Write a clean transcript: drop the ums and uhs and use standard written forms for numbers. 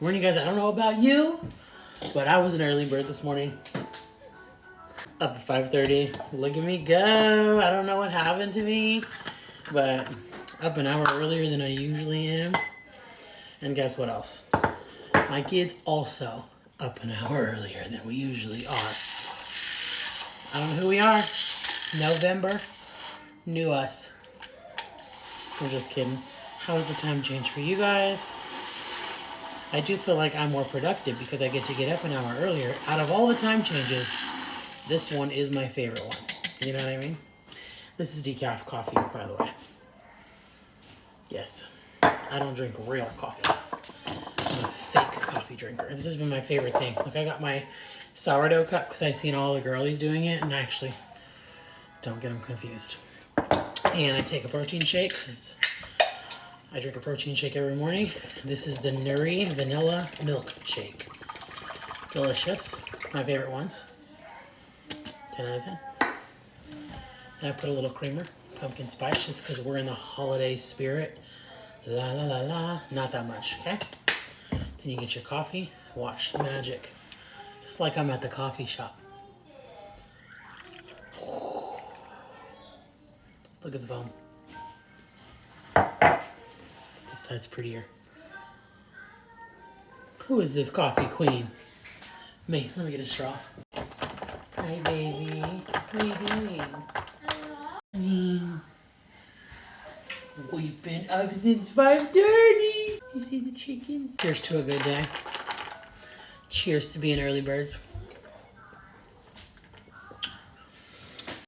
Good morning, guys. I don't know about you, but I was an early bird this morning. Up at 5:30. Look at me go. I don't know what happened to me, but up an hour earlier than I usually am. And guess what else? My kids also up an hour earlier than we usually are. I don't know who we are. November. New us. I'm just kidding. How's the time change for you guys? I do feel like I'm more productive because I get to get up an hour earlier. Out of all the time changes, this one is my favorite one. You know what I mean? This is decaf coffee, by the way. Yes. I don't drink real coffee. I'm a fake coffee drinker. This has been my favorite thing. Look, I got my sourdough cup because I've seen all the girlies doing it, and actually, don't get them confused. And I take a protein shake because I drink a protein shake every morning. This is the Nuri Vanilla Milk Shake. Delicious. My favorite ones. 10 out of 10. And I put a little creamer, pumpkin spice, just because we're in the holiday spirit. La la la la. Not that much, okay? Then you get your coffee. Watch the magic. It's like I'm at the coffee shop. Look at the foam. This side's prettier. Who is this coffee queen? Me. Let me get a straw. Hi, baby. What are you doing? We've been up since 5:30. You see the chickens? Cheers to a good day. Cheers to being early birds.